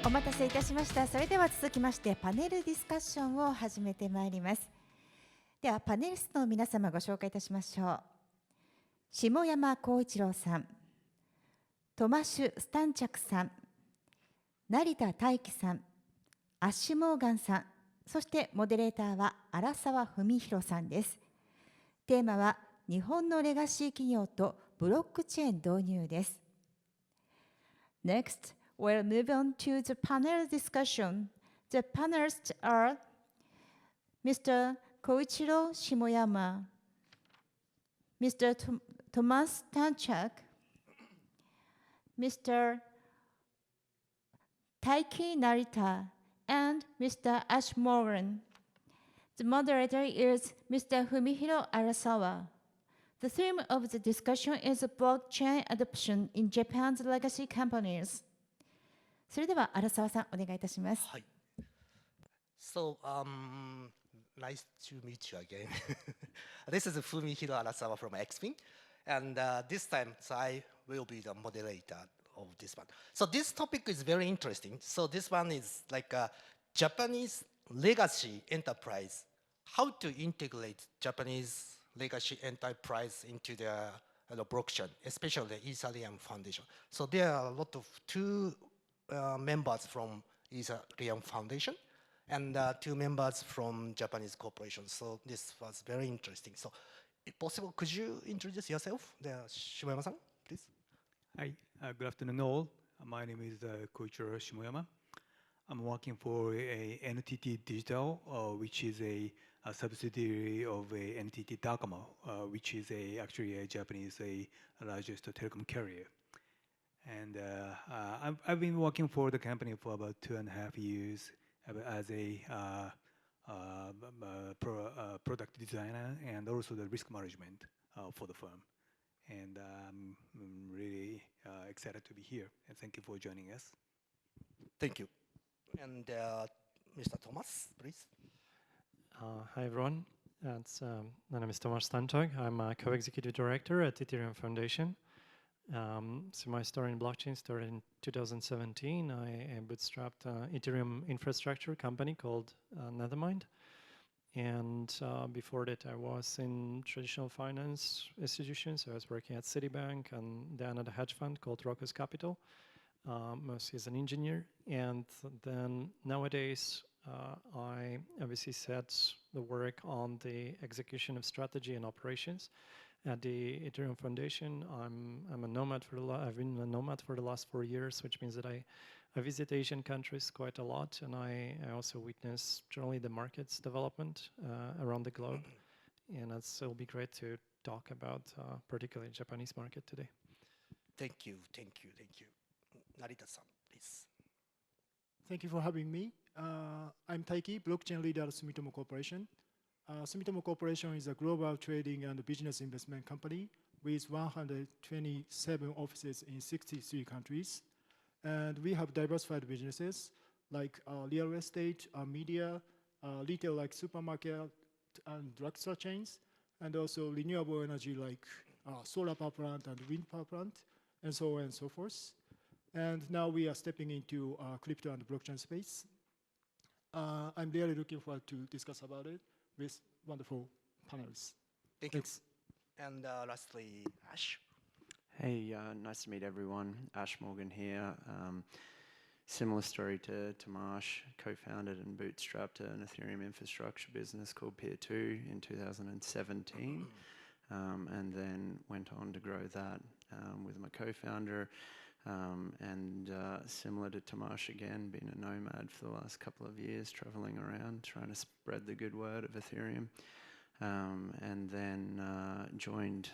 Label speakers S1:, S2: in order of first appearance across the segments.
S1: お待たせいたしました。それでは続きましてパネルディスカッションを始めてまいります。ではパネリストの皆様ご紹介いたしましょう。下山浩一郎さん、トマシュ・スタンチャクさん、成田大輝さん、アッシュ・モーガンさん、そしてモデレーターは荒沢文弘さんです。テーマは日本のレガシー企業とブロックチェーン導入です。Next, we'll move on to the panel discussion. The panelists are Mr. Koichiro Shimoyama, Mr. Tomasz Stanchak, Mr. Taiki Narita, and Mr. Ash Morgan. The moderator is Mr. Fumihiro Arasawa. The theme of the discussion is blockchain adoption in Japan's legacy companies. それでは荒沢さんお願いいたします。
S2: はい。So, nice to meet you again. This is Fumihiro Arasawa from Xpin, and this time I will be the moderator of this one. So this topic is very interesting. So this one is like a Japanese legacy enterprise. How to integrate Japanese legacy enterprise into the blockchain, especially the Ethereum Foundation. So there are a lot of two members from Ethereum Foundation and 2 members from Japanese corporations. So this was very interesting. So if possible, could you introduce yourself, Shimoyama-san, please?
S3: Hi, good afternoon all. My name is Koichiro Shimoyama. I'm working for a NTT Digital, which is a subsidiary of a NTT Docomo, which is actually a Japanese largest telecom carrier. And I've been working for the company for about 2.5 years as a product designer and also the risk management for the firm. And I'm really excited to be here. And thank you for joining us.
S2: Thank you. And Mr. Tomasz, please.
S4: Hi everyone. My name is Tomasz Stanchak. I'm a co-executive director at Ethereum Foundation. So my story in blockchain started in 2017. I bootstrapped an Ethereum infrastructure company called Nethermind. And before that, I was in traditional finance institutions. I was working at Citibank and then at a hedge fund called Rocus Capital, mostly as an engineer. And then nowadays, I obviously set the work on the execution of strategy and operations. At the Ethereum Foundation, I'm a nomad I've been a nomad for the last 4 years, which means that I visit Asian countries quite a lot, and I also witness generally the markets development around the globe. And it'll be great to talk about particularly the Japanese market today.
S2: Thank you, thank you, thank you. Narita-san, please.
S5: Thank you for having me. I'm Taiki, blockchain leader at Sumitomo Corporation. Sumitomo Corporation is a global trading and business investment company with 127 offices in 63 countries. And we have diversified businesses like real estate, media, retail like supermarket and drugstore chains, and also renewable energy like solar power plant and wind power plant, and so on and so forth. And now we are stepping into crypto and blockchain space. I'm really looking forward to discuss about it with wonderful panelists.
S2: Thank you. And lastly, Ash.
S6: Hey, nice to meet everyone. Ash Morgan here. Similar story to Tomasz, co-founded and bootstrapped an Ethereum infrastructure business called Peer2 in 2017, and then went on to grow that with my co-founder. And similar to Tomasz again, been a nomad for the last couple of years, traveling around, trying to spread the good word of Ethereum. And then joined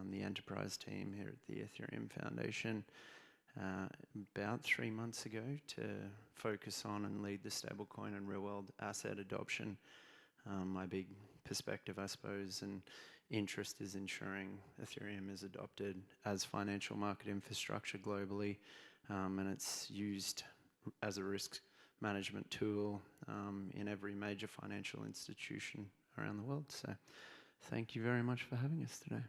S6: the enterprise team here at the Ethereum Foundation about 3 months ago to focus on and lead the stablecoin and real-world asset adoption. My big perspective, I suppose, and interest is ensuring Ethereum is adopted as financial market infrastructure globally, and it's used as a risk management tool in every major financial institution around the world. So thank you very much for having us today.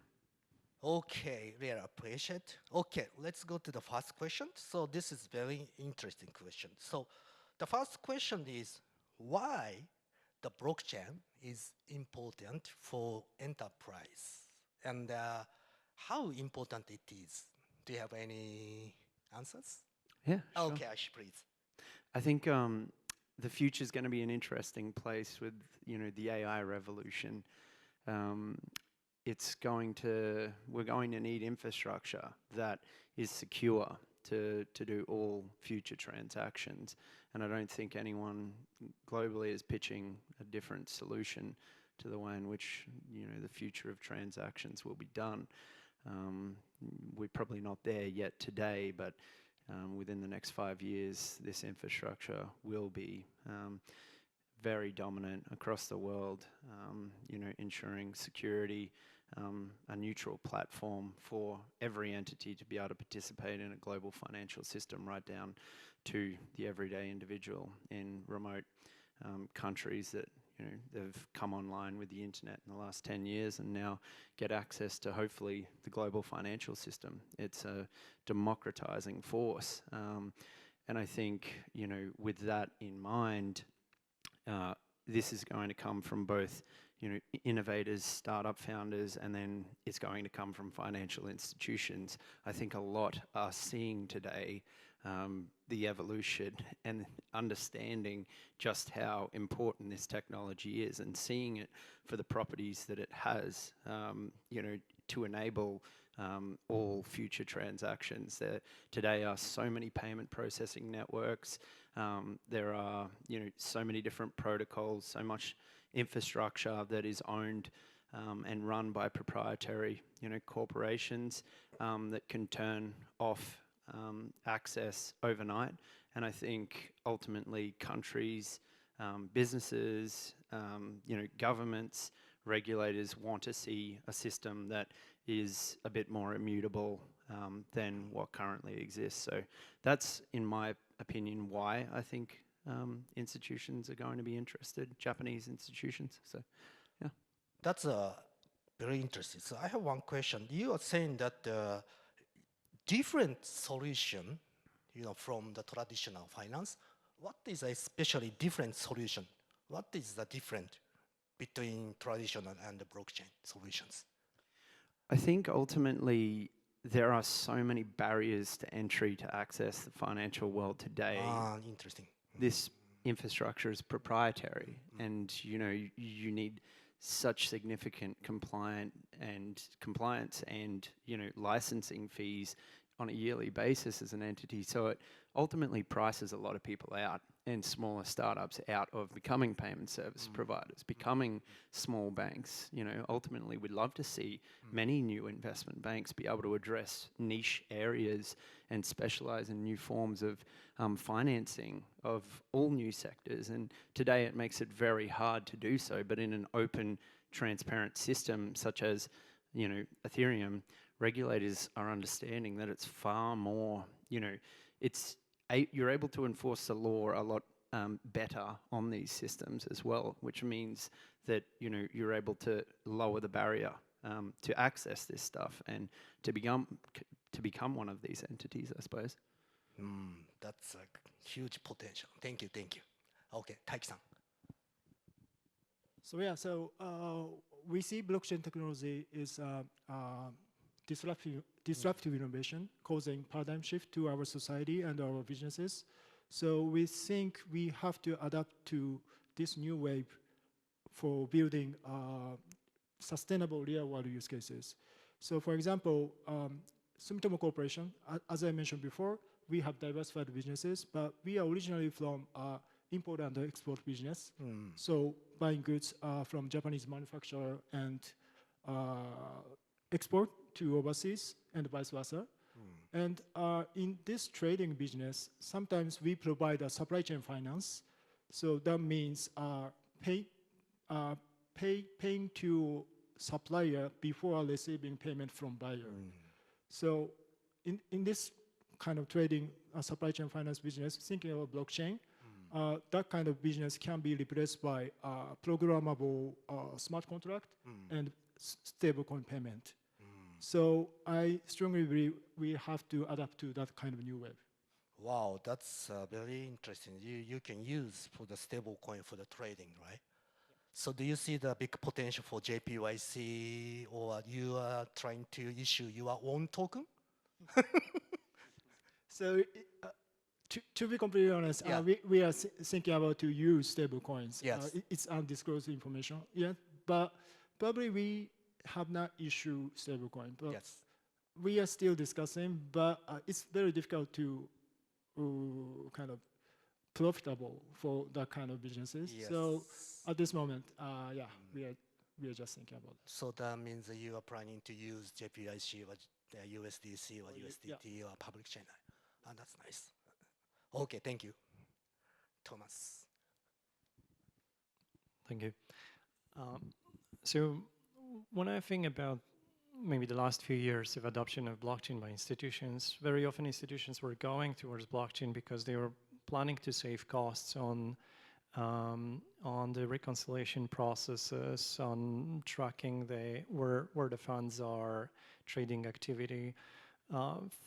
S2: Okay, really appreciate. Okay, let's go to the first question. So this is very interesting question. So the first question is why the blockchain is important for enterprise and how important it is. Do you have any answers?
S6: Yeah, sure.
S2: Okay, Ash, please.
S6: I think the future is going to be an interesting place with the AI revolution. We're going to need infrastructure that is secure to do all future transactions. And I don't think anyone globally is pitching a different solution to the way in which the future of transactions will be done. We're probably not there yet today, but within the next 5 years, this infrastructure will be very dominant across the world, ensuring security, a neutral platform for every entity to be able to participate in a global financial system, right down to the everyday individual in remote countries that they've come online with the internet in the last 10 years and now get access to hopefully the global financial system. It's a democratizing force. And I think, with that in mind, this is going to come from both, innovators, startup founders, and then it's going to come from financial institutions. I think a lot are seeing today the evolution and understanding just how important this technology is and seeing it for the properties that it has, to enable all future transactions. There today are so many payment processing networks. There are, so many different protocols, so much infrastructure that is owned and run by proprietary, corporations that can turn off access overnight. And I think ultimately countries, businesses, governments, regulators want to see a system that is a bit more immutable than what currently exists. So that's, in my opinion, why I think institutions are going to be interested, Japanese institutions. So, yeah.
S2: That's very interesting. So I have one question. You are saying that different solution, from the traditional finance. What is a especially different solution? What is the difference between traditional and the blockchain solutions?
S6: I think ultimately there are so many barriers to entry to access the financial world today.
S2: Interesting.
S6: This infrastructure is proprietary, and you need such significant compliance and licensing fees on a yearly basis as an entity. So it ultimately prices a lot of people out and smaller startups out of becoming payment service providers, becoming small banks. Ultimately we'd love to see many new investment banks be able to address niche areas and specialize in new forms of financing of all new sectors. And today it makes it very hard to do so, but in an open, transparent system such as Ethereum, regulators are understanding that it's far more, you're able to enforce the law a lot better on these systems as well, which means that you're able to lower the barrier to access this stuff and to become one of these entities, I suppose.
S2: That's a huge potential. Thank you. Okay, Taiki-san.
S5: So we see blockchain technology is disruptive innovation, causing paradigm shift to our society and our businesses. So we think we have to adapt to this new wave for building sustainable real-world use cases. So for example, Sumitomo Corporation, as I mentioned before, we have diversified businesses, but we are originally from import and export business. So buying goods from Japanese manufacturer and export to overseas and vice versa. And in this trading business, sometimes we provide a supply chain finance. So that means paying to supplier before receiving payment from buyer. So in this kind of trading supply chain finance business, thinking about blockchain, that kind of business can be replaced by programmable smart contract and stablecoin payment. So I strongly believe we have to adapt to that kind of new wave.
S2: Wow, that's very interesting. You can use for the stable coin for the trading, right? So do you see the big potential for JPYC, or you are trying to issue your own token?
S5: So to be completely honest,
S2: Yeah.
S5: we are thinking about to use stable coins.
S2: Yes.
S5: It's undisclosed information yet, but probably we have not issued stable coin. But
S2: Yes.
S5: we are still discussing, but it's very difficult to kind of profitable for that kind of businesses.
S2: Yes.
S5: So at this moment, yeah, we are just thinking about it.
S2: So that means that you are planning to use JPYC or USDC or
S5: Oh,
S2: USDT or public chain. That's nice. Okay, thank you. Thomas.
S4: Thank you. So when I think about maybe the last few years of adoption of blockchain by institutions, very often institutions were going towards blockchain because they were planning to save costs on the reconciliation processes, on tracking where the funds are, trading activity.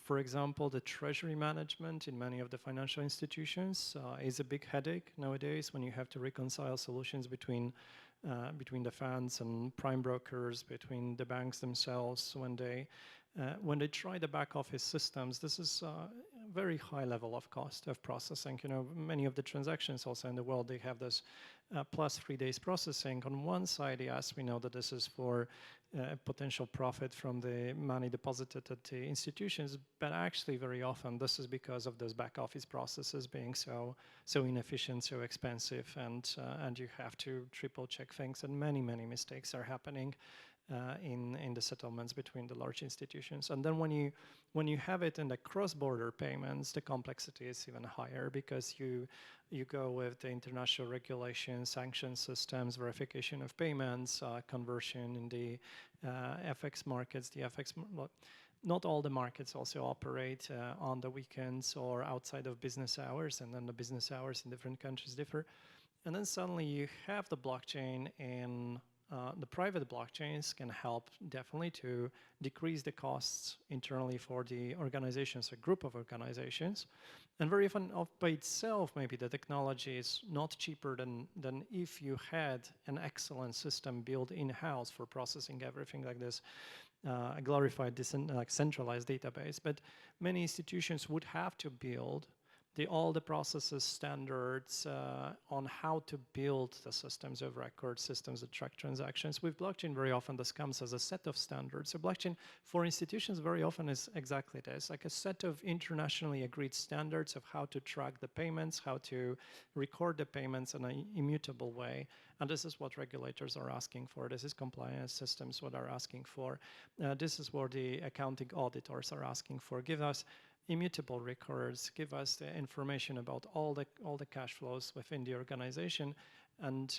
S4: For example, the treasury management in many of the financial institutions is a big headache nowadays when you have to reconcile solutions between the funds and prime brokers, between the banks themselves. When they try the back office systems, this is a very high level of cost of processing. You know, many of the transactions also in the world, they have this plus 3 days processing. On one side, yes, we know that this is for potential profit from the money deposited at the institutions, but actually very often this is because of those back office processes being so inefficient, so expensive, and you have to triple check things, and many mistakes are happening in the settlements between the large institutions. And then when you have it in the cross-border payments, the complexity is even higher because you go with the international regulations, sanction systems, verification of payments, conversion in the FX markets. Not all the markets also operate on the weekends or outside of business hours, and then the business hours in different countries differ. And then suddenly you have the blockchain, and the private blockchains can help definitely to decrease the costs internally for the organizations, a group of organizations. And very often by itself, maybe the technology is not cheaper than if you had an excellent system built in-house for processing everything like this, a glorified centralized database. But many institutions would have to build all the processes standards on how to build the systems of record, systems that track transactions. With blockchain, very often this comes as a set of standards. So blockchain for institutions very often is exactly this, like a set of internationally agreed standards of how to track the payments, how to record the payments in an immutable way. And this is what regulators are asking for. This is compliance systems what are asking for. This is what the accounting auditors are asking for. Give us immutable records, give us the information about all the cash flows within the organization. And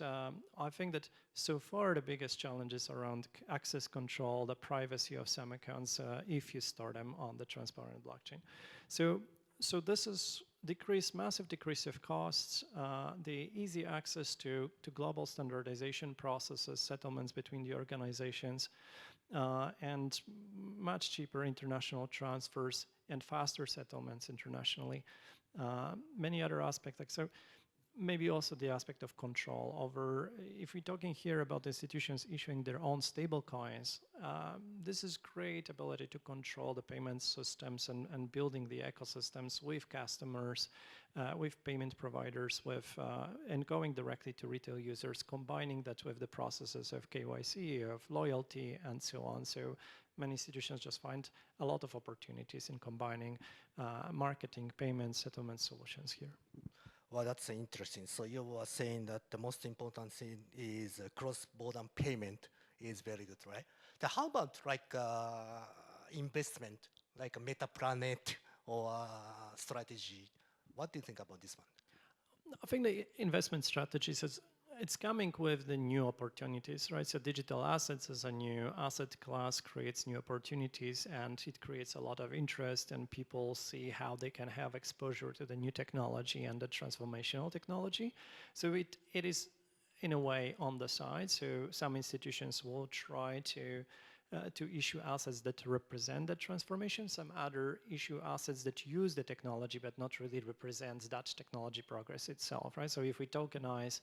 S4: I think that so far the biggest challenge is around access control, the privacy of some accounts if you store them on the transparent blockchain. So this is massive decrease of costs, the easy access to global standardization processes, settlements between the organizations, and much cheaper international transfers and faster settlements internationally. Many other aspects, like so maybe also the aspect of control over, if we're talking here about institutions issuing their own stable coins, this is great ability to control the payment systems and building the ecosystems with customers, with payment providers, and going directly to retail users, combining that with the processes of KYC, of loyalty, and so on. So many institutions just find a lot of opportunities in combining marketing, payment, settlement solutions here.
S2: Well, that's interesting. So you were saying that the most important thing is cross-border payment is very good, right? So how about like investment, like a MetaPlanet or strategy? What do you think about this one?
S4: I think the investment strategies it's coming with the new opportunities, right? So digital assets as a new asset class creates new opportunities, and it creates a lot of interest, and people see how they can have exposure to the new technology and the transformational technology. So it is in a way on the side. So some institutions will try to to issue assets that represent that transformation. Some other issue assets that use the technology but not really represents that technology progress itself, right? So if we tokenize,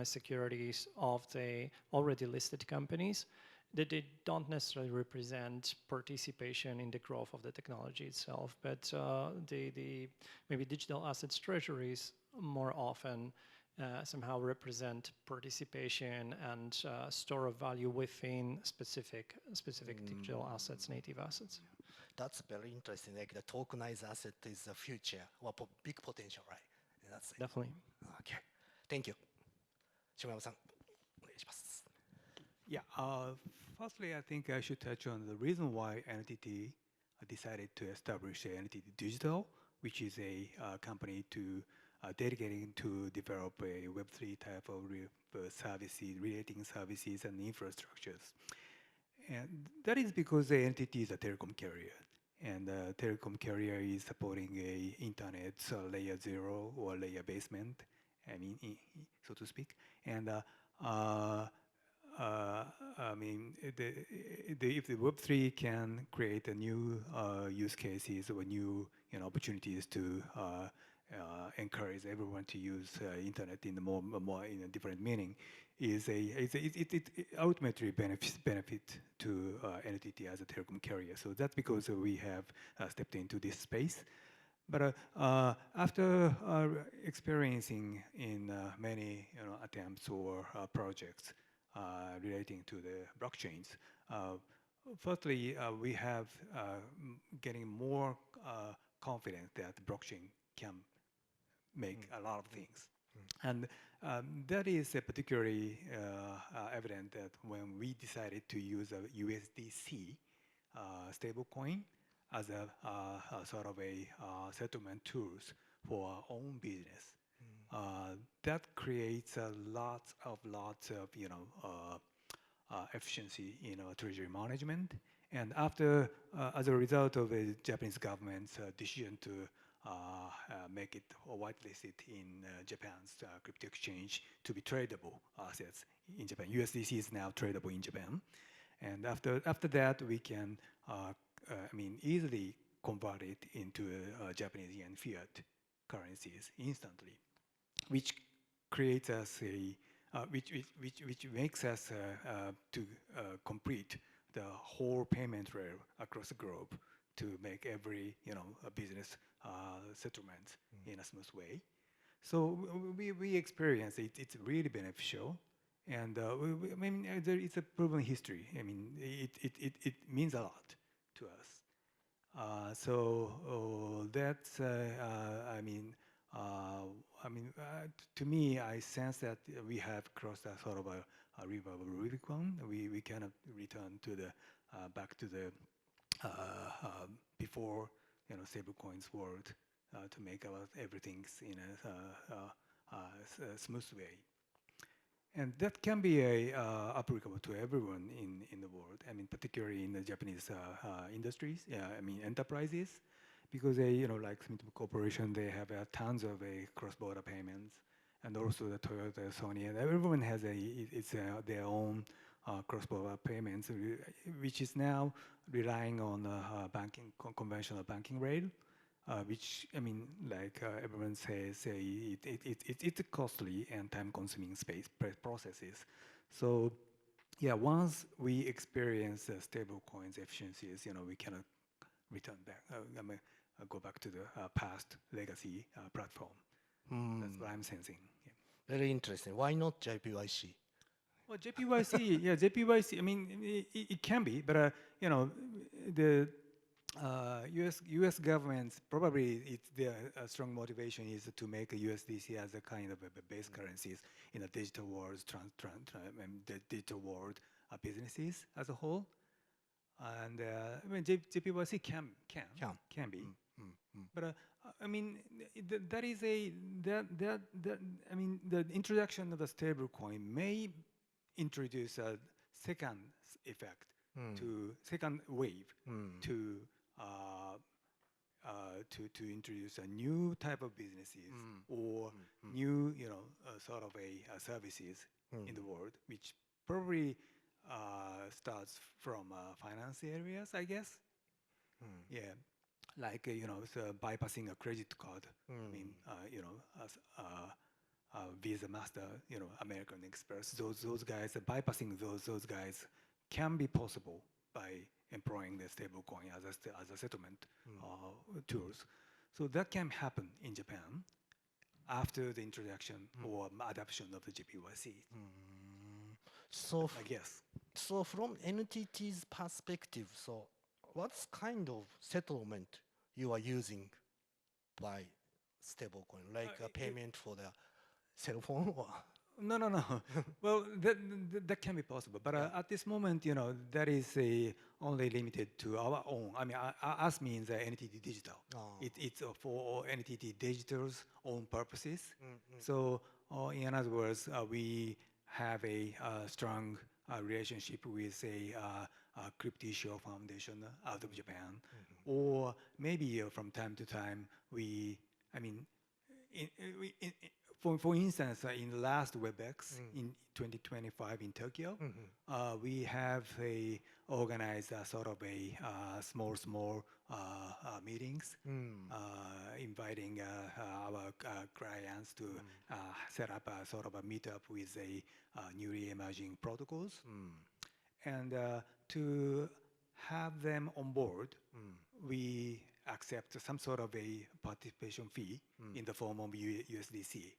S4: securities of the already listed companies, that they don't necessarily represent participation in the growth of the technology itself, but the maybe digital assets treasuries more often somehow represent participation and store of value within specific digital assets, native assets.
S2: That's very interesting. Like the tokenized asset is the future or big potential, right? And that's it.
S4: Definitely.
S2: Okay. Thank you. 下山さん、お願いします。
S3: Yeah. Firstly, I think I should touch on the reason why NTT decided to establish NTT Digital, which is a company dedicating to develop a Web3 type of services, relating services and infrastructures. And that is because the NTT is a telecom carrier, and telecom carrier is supporting a internet layer 0 or layer basement, I mean, so to speak. And I mean, if the Web3 can create a new use cases or new opportunities to encourage everyone to use internet in a more in a different meaning, it ultimately benefit to NTT as a telecom carrier. So that's because we have stepped into this space. But after experiencing in many attempts or projects relating to the blockchains, firstly we have getting more confident that blockchain can make a lot of things. And that is particularly evident that when we decided to use a USDC stablecoin as a sort of a settlement tools for our own business. That creates a lot of efficiency in our treasury management. And after, as a result of the Japanese government's decision to make it whitelisted in Japan's crypto exchange to be tradable assets in Japan. USDC is now tradable in Japan. And after that, we can easily convert it into Japanese yen fiat currencies instantly, which creates us which makes us to complete the whole payment rail across the globe to make every business settlement in a smooth way. So we experience it. It's really beneficial, and it's a proven history. I mean, it means a lot to us. That's to me, I sense that we have crossed a sort of a river of Rubicon. We cannot return to the back to the before stablecoins world to make everything in a smooth way. And that can be applicable to everyone in the world. I mean, particularly in the Japanese industries. Enterprises, because they, like Sumitomo Corporation, they have tons of cross-border payments, and also the Toyota, Sony, and everyone has their own cross-border payments, which is now relying on conventional banking rail, which everyone says it's costly and time-consuming processes. So yeah, once we experience stable coins efficiencies, we cannot return back. Go back to the past legacy platform. That's what I'm sensing. Yeah.
S2: Very interesting. Why not JPYC?
S3: Well, JPYC, yeah, JPYC. I mean, it can be, but the U.S. government's probably their strong motivation is to make a USDC as a kind of a base currencies in a digital world, the digital world businesses as a whole. And JPYC can be, but that is the introduction of the stable coin may introduce a second effect to second wave to introduce a new type of businesses or new sort of services in the world, which probably starts from finance areas, I guess. Yeah, like so bypassing a credit card. I mean, as Visa, Master, American Express. Those guys, bypassing those guys can be possible by employing the stablecoin as a settlement tools. So that can happen in Japan after the introduction or adoption of the JPYC.
S2: So,
S3: I guess.
S2: so from NTT's perspective, so what's kind of settlement you are using by stablecoin, like a payment for the cell phone or?
S3: No. Well, that can be possible, but at this moment, that is only limited to our own. I mean, us means NTT Digital. It's for NTT Digital's own purposes. So, in other words, we have a strong relationship with a crypto foundation out of Japan, or maybe from time to time for instance, in the last WebEx in 2025 in Tokyo, we have organized a sort of a small meetings, inviting our clients to set up a sort of a meetup with a newly emerging protocols, and to have them on board, we accept some sort of a participation fee in the form of USDC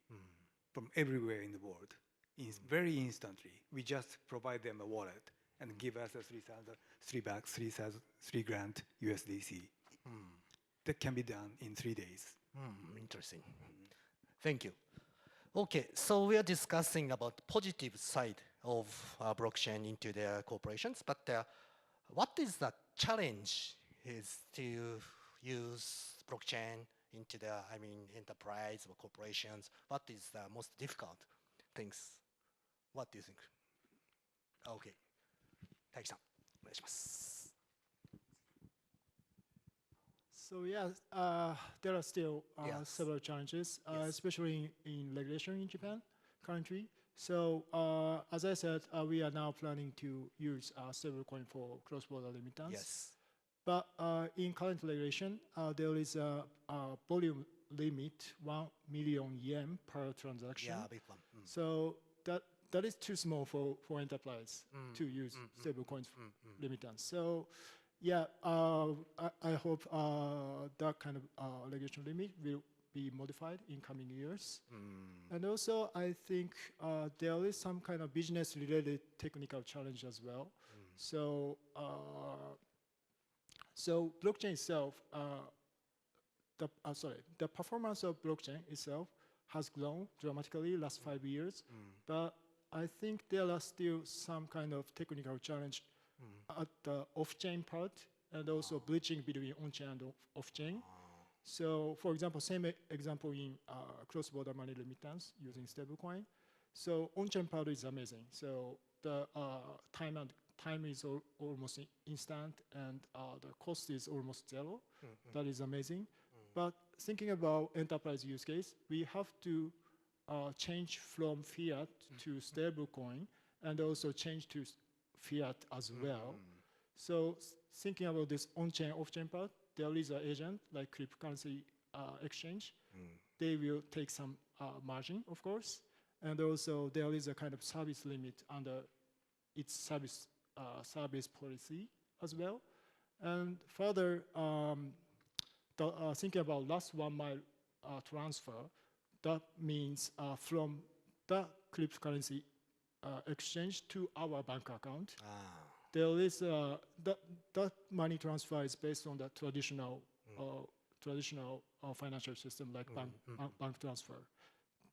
S3: from everywhere in the world. Very instantly, we just provide them a wallet and give us a 3 grand USDC. That can be done in 3 days.
S2: Interesting. Thank you. Okay, so we are discussing about positive side of blockchain into the corporations, but what is the challenge is to use blockchain into the, enterprise or corporations? What is the most difficult things? What do you think? Okay. Taiki-san, お願いします。
S5: So yeah, there are still
S2: Yes.
S5: several challenges,
S2: Yes.
S5: especially in regulation in Japan currently. So as I said, we are now planning to use stablecoin for cross-border remittance.
S2: Yes.
S5: But in current regulation, there is a volume limit, 1 million yen per transaction.
S2: Yeah, big one.
S5: So that is too small for enterprise to use stablecoins remittance. So yeah, I hope that kind of regulation limit will be modified in coming years. And also, I think there is some kind of business-related technical challenge as well. So so blockchain itself, the performance of blockchain itself has grown dramatically last 5 years, but I think there are still some kind of technical challenge at the off-chain part and also bridging between on-chain and off-chain. So for example, same example in cross-border money remittance using stablecoin. So on-chain part is amazing. So the time is almost instant and the cost is almost zero. That is amazing. But thinking about enterprise use case, we have to change from fiat to stablecoin and also change to fiat as well. So thinking about this on-chain, off-chain part, there is an agent like cryptocurrency exchange. They will take some margin, of course. And also there is a kind of service limit under its service policy as well. And further, thinking about last 1 mile transfer, that means from the cryptocurrency exchange to our bank account. There is that money transfer is based on the traditional financial system like bank transfer.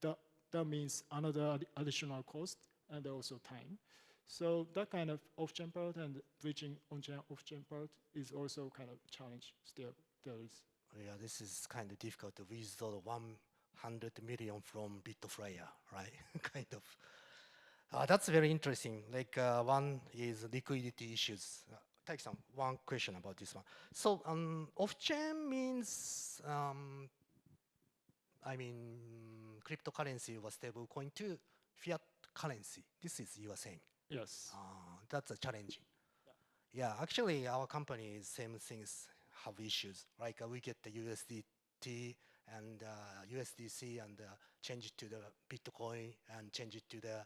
S5: That means another additional cost and also time. So that kind of off-chain part and bridging on-chain off-chain part is also kind of challenge still there is.
S2: Yeah, this is kind of difficult to withdraw 100 million from Bitflyer, right? Kind of. That's very interesting. Like one is liquidity issues. Taiki-san, one question about this one. So off-chain means, cryptocurrency was stablecoin to fiat currency. This is you are saying.
S5: Yes.
S2: That's a challenging. Yeah, actually, our company is same things have issues. Like we get the USDT and USDC and change it to the Bitcoin and change it to the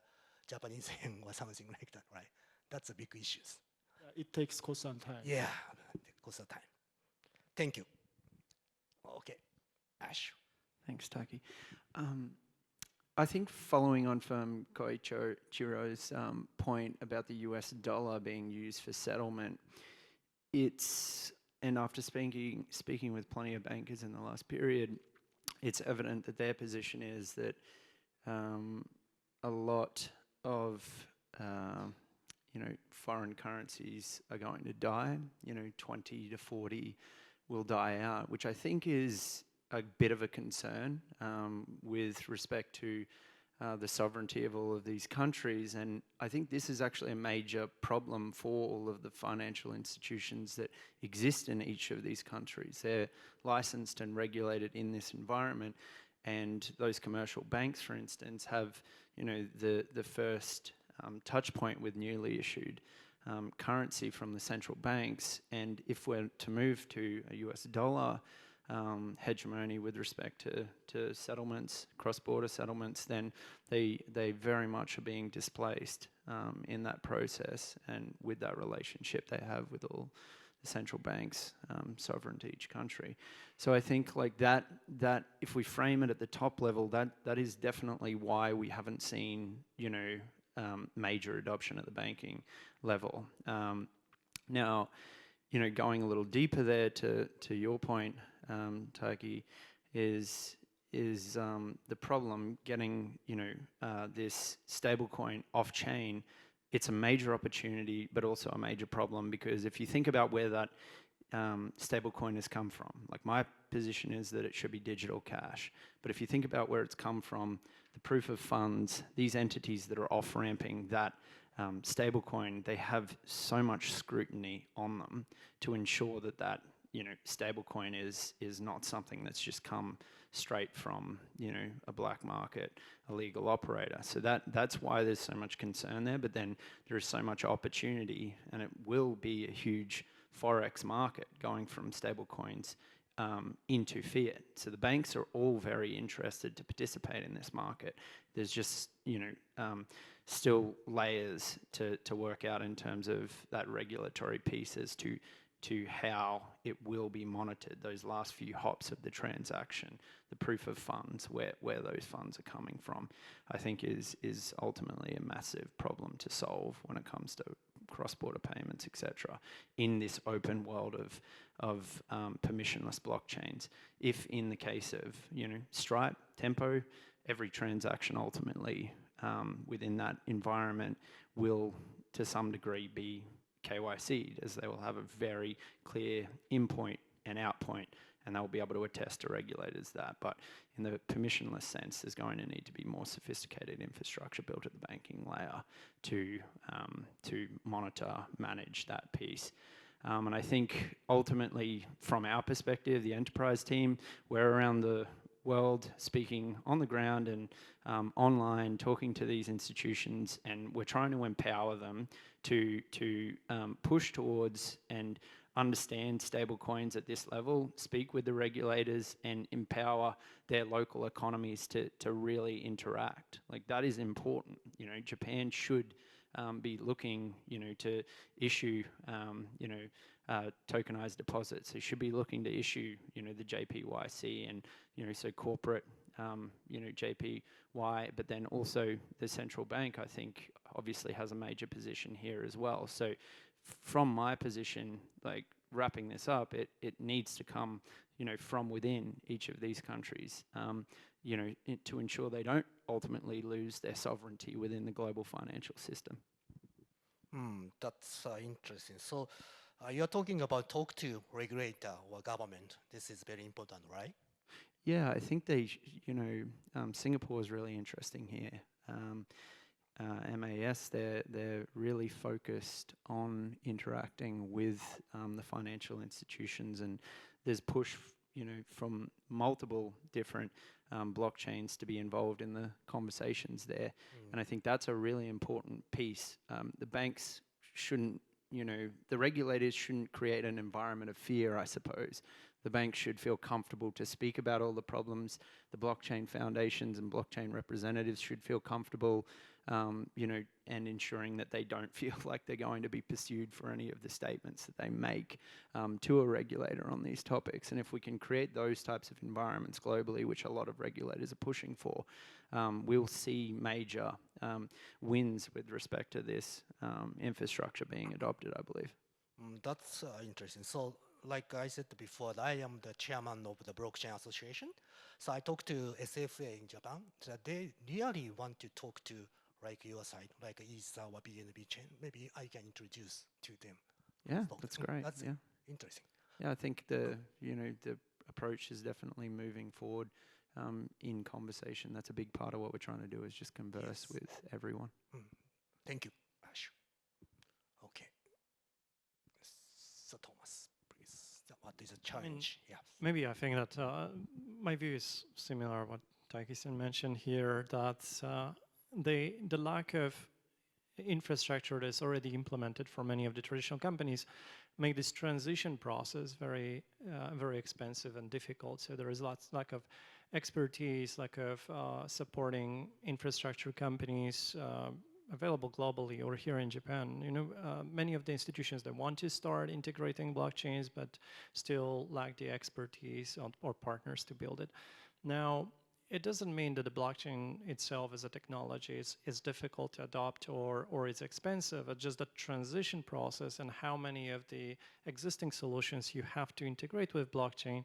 S2: Japanese yen or something like that, right? That's a big issues.
S5: Yeah, it takes cost and time.
S2: Yeah, it costs time. Thank you. Okay, Ash.
S6: Thanks, Taki. I think following on from Koichiro's point about the US dollar being used for settlement, and after speaking with plenty of bankers in the last period, it's evident that their position is that a lot of foreign currencies are going to die. 20 to 40 will die out, which I think is a bit of a concern with respect to the sovereignty of all of these countries. And I think this is actually a major problem for all of the financial institutions that exist in each of these countries. They're licensed and regulated in this environment. And those commercial banks, for instance, have the first touch point with newly issued currency from the central banks. And if we're to move to a US dollar hegemony with respect to settlements, cross-border settlements, then they very much are being displaced in that process and with that relationship they have with all the central banks sovereign to each country. So I think like that if we frame it at the top level, that is definitely why we haven't seen major adoption at the banking level. Now, going a little deeper there to your point, Taki, is the problem getting this stablecoin off chain. It's a major opportunity, but also a major problem, because if you think about where that stablecoin has come from, like my position is that it should be digital cash. But if you think about where it's come from, the proof of funds, these entities that are off-ramping that stablecoin, they have so much scrutiny on them to ensure that stablecoin is not something that's just come straight from a black market illegal operator. So that's why there's so much concern there. But then there is so much opportunity, and it will be a huge forex market going from stablecoins into fiat. So the banks are all very interested to participate in this market. There's just still layers to work out in terms of that regulatory piece as to how it will be monitored, those last few hops of the transaction, the proof of funds, where those funds are coming from, I think is ultimately a massive problem to solve when it comes to cross-border payments, etc., in this open world of permissionless blockchains. If in the case of Stripe, Tempo, every transaction ultimately within that environment will to some degree be KYC'd, as they will have a very clear in point and out point, and they'll be able to attest to regulators that. But in the permissionless sense, there's going to need to be more sophisticated infrastructure built at the banking layer to monitor, manage that piece. And I think ultimately, from our perspective, the enterprise team, we're around the world speaking on the ground and online, talking to these institutions, and we're trying to empower them to push towards and understand stablecoins at this level, speak with the regulators, and empower their local economies to really interact. Like, that is important. Japan should be looking, to issue, tokenized deposits. They should be looking to issue, the JPYC and, so corporate, JPY, but then also the central bank, I think, obviously has a major position here as well. So from my position, like wrapping this up, it needs to come, from within each of these countries, to ensure they don't ultimately lose their sovereignty within the global financial system.
S2: That's interesting. So you're talking about talk to regulator or government. This is very important, right?
S6: Yeah, I think Singapore is really interesting here. MAS, they're really focused on interacting with the financial institutions, and there's push, from multiple different blockchains to be involved in the conversations there. And I think that's a really important piece. The banks shouldn't, the regulators shouldn't create an environment of fear, I suppose. The banks should feel comfortable to speak about all the problems. The blockchain foundations and blockchain representatives should feel comfortable, and ensuring that they don't feel like they're going to be pursued for any of the statements that they make to a regulator on these topics. And if we can create those types of environments globally, which a lot of regulators are pushing for, we'll see major wins with respect to this infrastructure being adopted, I believe.
S2: That's interesting. So, like I said before, I am the chairman of the blockchain association. So I talked to SFA in Japan. That they really want to talk to like your side, like ETH or BNB chain. Maybe I can introduce to them.
S6: Yeah,
S2: So,
S6: that's great.
S2: That's
S6: yeah.
S2: interesting.
S6: Yeah, I think the approach is definitely moving forward in conversation. That's a big part of what we're trying to do, is just converse
S2: Yes.
S6: with everyone.
S2: Thank you, Ash. Okay. So Thomas, please. What is a challenge? Yeah.
S4: Maybe I think that my view is similar what Taiki-san mentioned here, that the lack of infrastructure that's already implemented for many of the traditional companies make this transition process very expensive and difficult. So there is lack of expertise, lack of supporting infrastructure companies available globally or here in Japan. Many of the institutions that want to start integrating blockchains but still lack the expertise or partners to build it. Now, it doesn't mean that the blockchain itself as a technology is difficult to adopt or is expensive. It's just the transition process and how many of the existing solutions you have to integrate with blockchain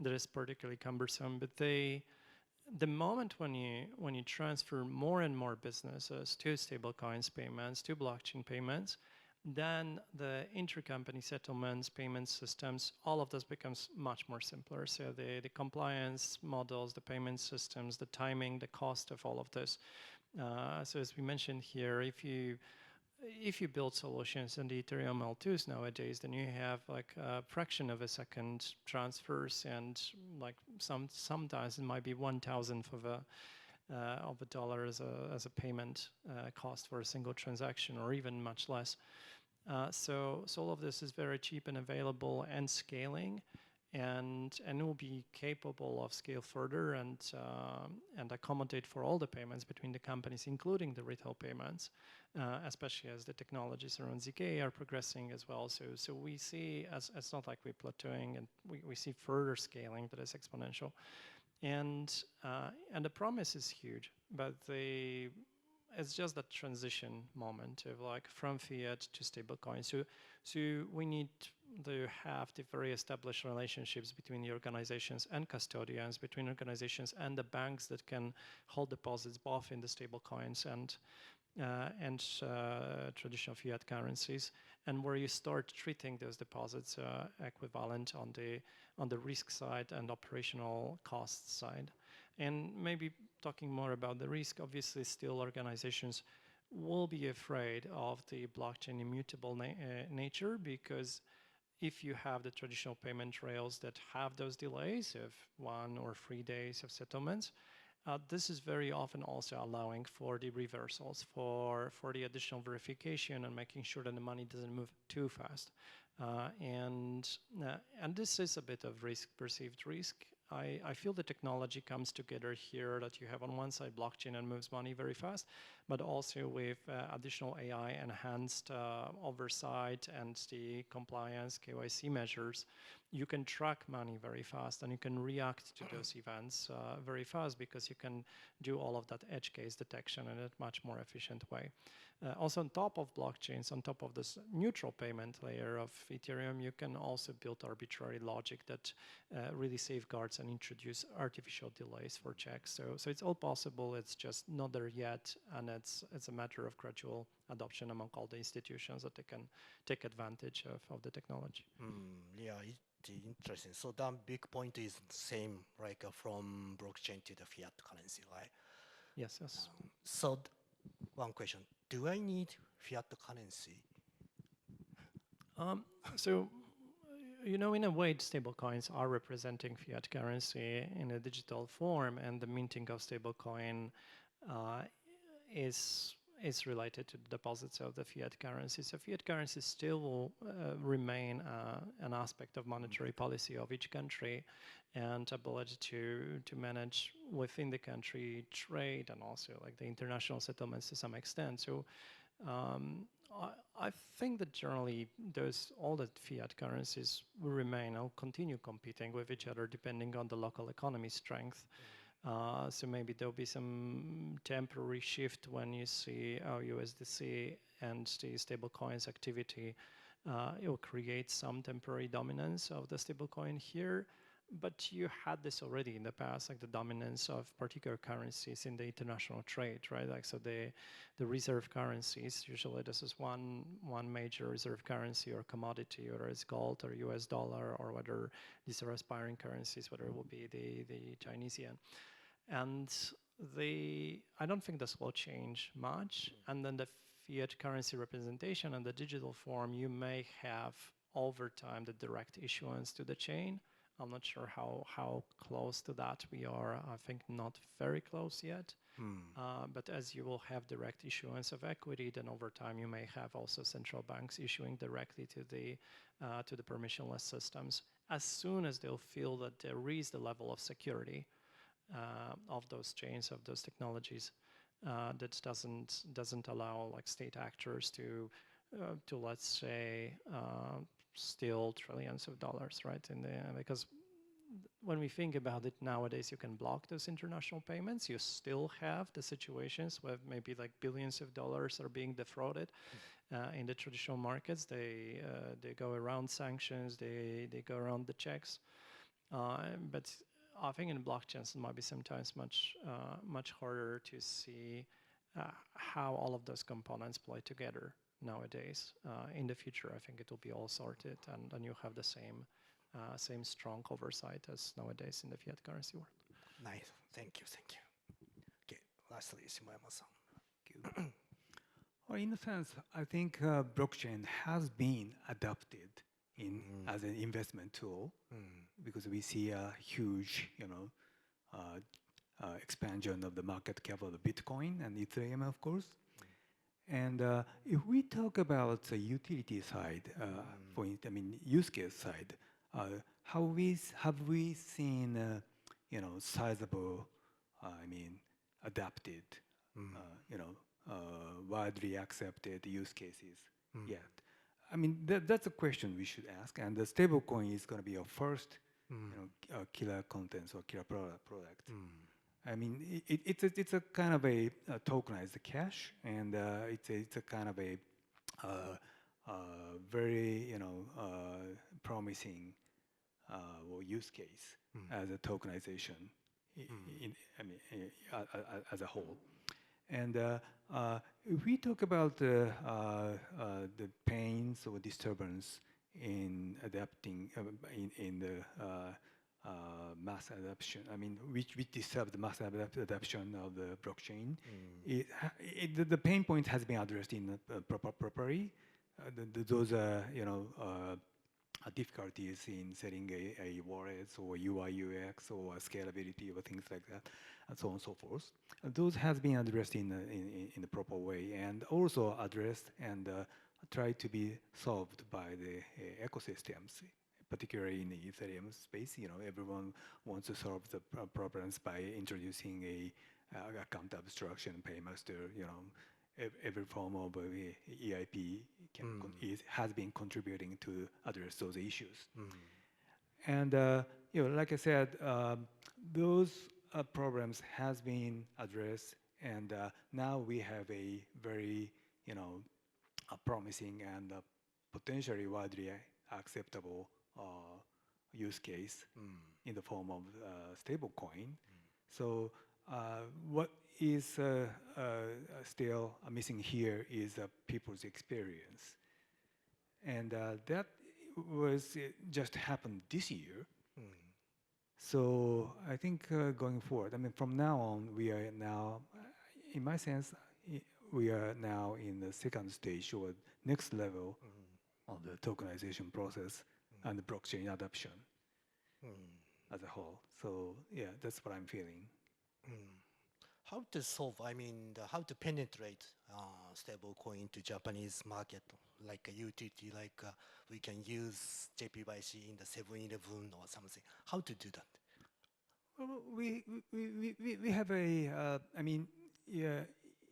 S4: that is particularly cumbersome. But the moment when you transfer more and more businesses to stablecoins payments, to blockchain payments, then the intercompany settlements, payment systems, all of this becomes much more simpler. So the compliance models, the payment systems, the timing, the cost of all of this. So as we mentioned here, if you build solutions in the Ethereum L2s nowadays, then you have like a fraction of a second transfers, and like sometimes it might be 1/1000th of a dollar as a payment cost for a single transaction, or even much less. So all of this is very cheap and available and scaling, and will be capable of scale further and accommodate for all the payments between the companies, including the retail payments, especially as the technologies around ZK are progressing as well. So we see, as it's not like we're plateauing, and we see further scaling that is exponential. And the promise is huge, but it's just that transition moment of like from fiat to stablecoin. So we need to have the very established relationships between the organizations and custodians, between organizations and the banks that can hold deposits both in the stablecoins and traditional fiat currencies, and where you start treating those deposits equivalent on the risk side and operational cost side. And maybe talking more about the risk, obviously still organizations will be afraid of the blockchain immutable nature, because if you have the traditional payment rails that have those delays of 1 or 3 days of settlements, this is very often also allowing for the reversals, for the additional verification and making sure that the money doesn't move too fast. And this is a bit of perceived risk. I feel the technology comes together here, that you have on one side blockchain and moves money very fast, but also with additional AI enhanced oversight and the compliance KYC measures, you can track money very fast and you can react to those events very fast, because you can do all of that edge case detection in a much more efficient way. Also on top of blockchains, on top of this neutral payment layer of Ethereum, you can also build arbitrary logic that really safeguards and introduce artificial delays for checks. So it's all possible, it's just not there yet, and it's a matter of gradual adoption among all the institutions that they can take advantage of the technology.
S2: Yeah, it's interesting. So the big point is same, like from blockchain to the fiat currency, right?
S4: Yes.
S2: So one question, do I need fiat currency?
S4: So you know, in a way, stablecoins are representing fiat currency in a digital form, and the minting of stablecoin uh, is related to the deposits of the fiat currency. So fiat currency still will remain an aspect of monetary policy of each country, and ability to manage within the country trade and also like the international settlements to some extent. So I think that generally all the fiat currencies will remain or continue competing with each other depending on the local economy strength. So maybe there'll be some temporary shift when you see USDC and the stablecoins activity. It will create some temporary dominance of the stablecoin here. But you had this already in the past, like the dominance of particular currencies in the international trade, right? Like so the reserve currencies, usually this is one major reserve currency or commodity, whether it's gold or US dollar, or whether these are aspiring currencies, whether it will be the Chinese yen. And I don't think this will change much. And then the fiat currency representation and the digital form, you may have over time the direct issuance to the chain. I'm not sure how close to that we are. I think not very close yet. But as you will have direct issuance of equity, then over time you may have also central banks issuing directly to the permissionless systems. As soon as they'll feel that there is the level of security of those chains, of those technologies, that doesn't allow like state actors to let's say steal trillions of dollars, right? Because when we think about it nowadays, you can block those international payments. You still have the situations where maybe like billions of dollars are being defrauded in the traditional markets. They go around sanctions. They go around the checks. But I think in blockchains it might be sometimes much harder to see how all of those components play together nowadays. In the future, I think it will be all sorted, and you have the same strong oversight as nowadays in the fiat currency world.
S2: Nice. Thank you. Thank you. Okay. Lastly, Shimoyama-san.
S3: Well, in a sense, I think blockchain has been adopted as an investment tool because we see a huge, expansion of the market cap of the Bitcoin and Ethereum, of course. And if we talk about the utility side, use case side, have we seen, sizable, adapted, widely accepted use cases yet? I mean, that's a question we should ask. And the stablecoin is going to be our first, killer contents or killer product. I mean, it's a kind of a tokenized cash, and it's a kind of a very promising use case as a tokenization. As a whole. And if we talk about the pains or disturbance in adapting in the mass adoption, which disturb the mass adoption of the blockchain, the pain point has been addressed in properly. Those difficulties in setting a wallet or UI UX or scalability or things like that, and so on and so forth. Those has been addressed in the proper way, and also addressed and tried to be solved by the ecosystems, particularly in the Ethereum space. Everyone wants to solve the problems by introducing a account abstraction, paymaster. Every form of EIP has been contributing to address those issues. And like I said, those problems has been addressed, and now we have a very promising and potentially widely acceptable use case in the form of stablecoin. So what is still missing here is people's experience. And that was just happened this year. So I think going forward, from now on, we are now, in my sense, we are now in the second stage or next level of the tokenization process and the blockchain adoption
S2: Mm.
S3: as a whole. So yeah, that's what I'm feeling.
S2: How to solve, how to penetrate stablecoin to Japanese market, like a utility, like we can use JPYC in the 7-Eleven or something. How to do that?
S3: Well, we have a, yeah,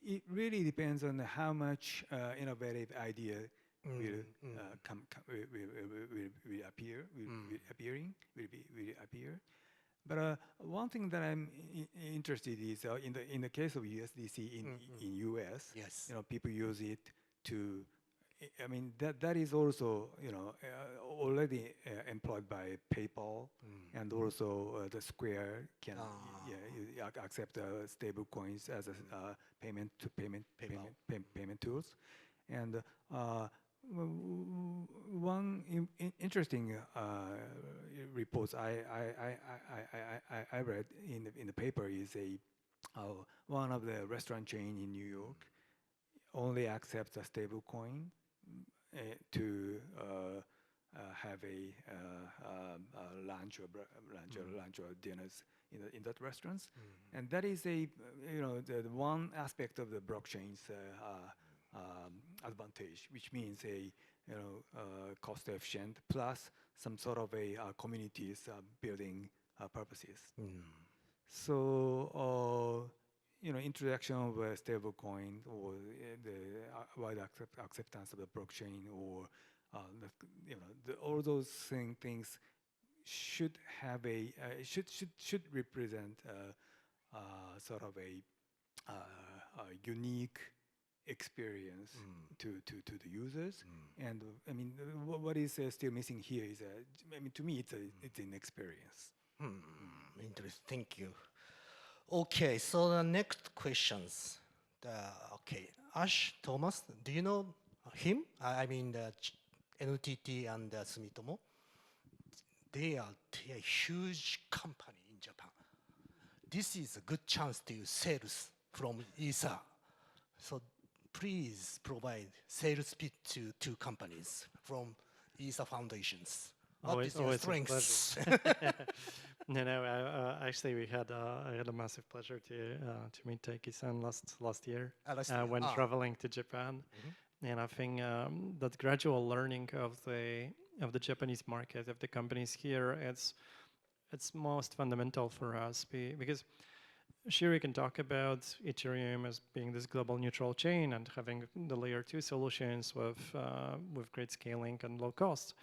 S3: it really depends on how much innovative idea will will appear, will appear. But one thing that I'm interested is in the case of USDC in US,
S2: Yes.
S3: people use it to. I mean that is also already employed by PayPal, and also the Square can accept stable coins as a payment tools, and one interesting report I read in the paper is one of the restaurant chain in New York only accepts a stable coin to have a lunch or dinners in that restaurants, and that is the one aspect of the blockchain's advantage, which means cost efficient plus some sort of a communities building purposes. So introduction of a stable coin or the wide acceptance of the blockchain or all those things should have a should represent sort of a unique experience to the users. And what is still missing here is to me it's an experience.
S2: Interesting. Thank you. Okay, so the next questions. Ash, Thomas, do you know him? The NTT and Sumitomo. They are a huge company in Japan. This is a good chance to sales from ESA. So please provide sales pitch to two companies from ESA foundations. What is your strengths?
S4: Actually, I had a massive pleasure to meet Taiki-san last year when traveling to Japan, and I think that gradual learning of the Japanese market, of the companies here, it's most fundamental for us because sure, we can talk about Ethereum as being this global neutral chain and having the layer 2 solutions with great scaling and low cost.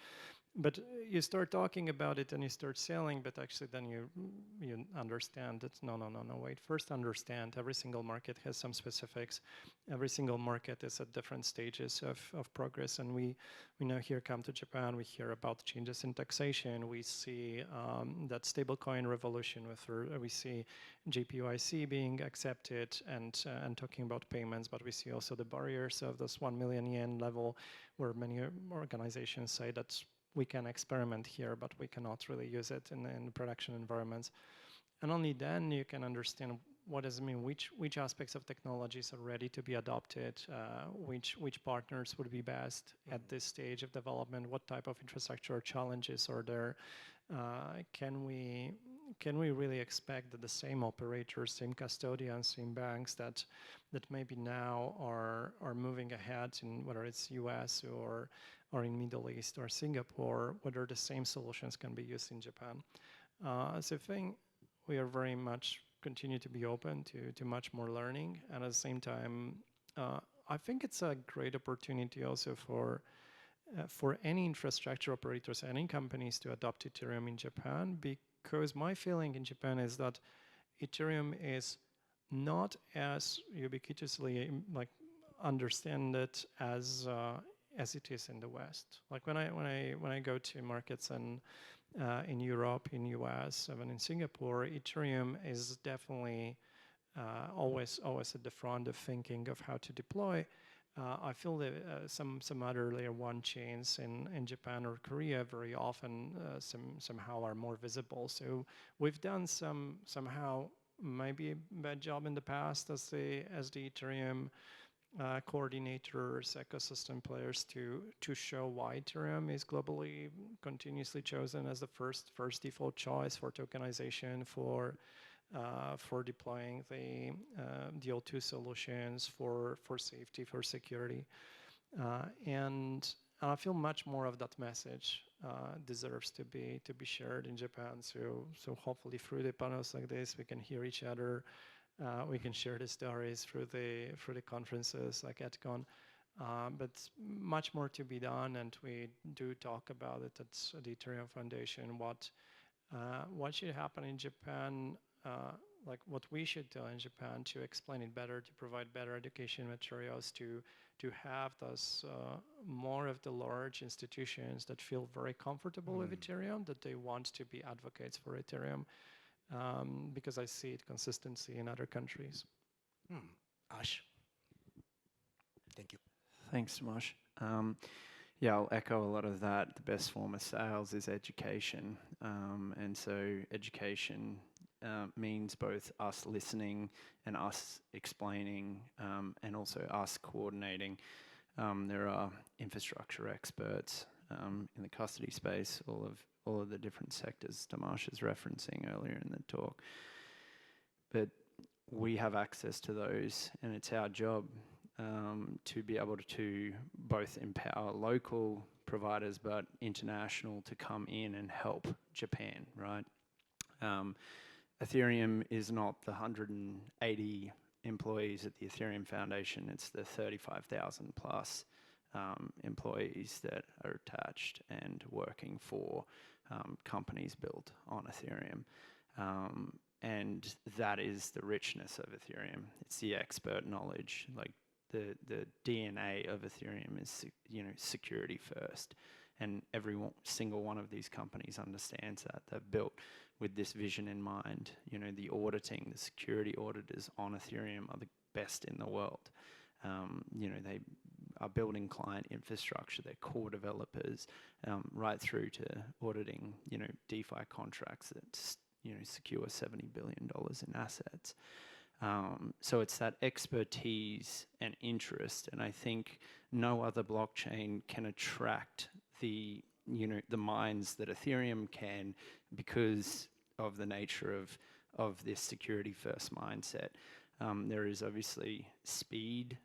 S4: But you start talking about it and you start selling, but actually then you understand that no, wait. First understand every single market has some specifics. Every single market is at different stages of progress. And we now here come to Japan, we hear about changes in taxation. We see that stablecoin revolution we see JPYC being accepted and talking about payments, but we see also the barriers of this 1 million yen level where many organizations say that we can experiment here, but we cannot really use it in production environments. And only then you can understand what does it mean, which aspects of technologies are ready to be adopted, which partners would be best at this stage of development, what type of infrastructure challenges are there. Can we really expect that the same operators, same custodians, same banks that maybe now are moving ahead in whether it's US or in Middle East or Singapore, whether the same solutions can be used in Japan. So I think we are very much continue to be open to much more learning, and at the same time, I think it's a great opportunity also for any infrastructure operators, any companies to adopt Ethereum in Japan, because my feeling in Japan is that Ethereum is not as ubiquitously understand it as it is in the West. Like when I go to markets and in Europe, in US, even in Singapore, Ethereum is definitely always at the front of thinking of how to deploy. I feel that some other layer 1 chains in Japan or Korea very often somehow are more visible. So we've done somehow maybe a bad job in the past as the Ethereum coordinators, ecosystem players to show why Ethereum is globally continuously chosen as the first default choice for tokenization, for deploying the DL2 solutions, for safety, for security, and I feel much more of that message deserves to be shared in Japan. So hopefully through the panels like this, we can hear each other. We can share the stories through the conferences like EdCon, but much more to be done, and we do talk about it at the Ethereum Foundation. What should happen in Japan? Like what we should do in Japan to explain it better, to provide better education materials, to have those more of the large institutions that feel very comfortable with Ethereum, that they want to be advocates for Ethereum. Because I see it consistency in other countries.
S2: Ash. Thank you.
S6: Thanks, Tomasz. Yeah, I'll echo a lot of that. The best form of sales is education. And so education means both us listening and us explaining, and also us coordinating. There are infrastructure experts in the custody space, all of the different sectors Tomasz is referencing earlier in the talk. But we have access to those, and it's our job to be able to both empower local providers but international to come in and help Japan, right? Ethereum is not the 180 employees at the Ethereum Foundation, it's the 35,000 plus employees that are attached and working for companies built on Ethereum. And that is the richness of Ethereum. It's the expert knowledge, like the DNA of Ethereum is security first. And every single one of these companies understands that. They're built with this vision in mind. The auditing, the security auditors on Ethereum are the best in the world. They are building client infrastructure, they're core developers, right through to auditing, DeFi contracts that, secure $70 billion in assets. So it's that expertise and interest, and I think no other blockchain can attract the minds that Ethereum can, because of the nature of this security first mindset. There is obviously speed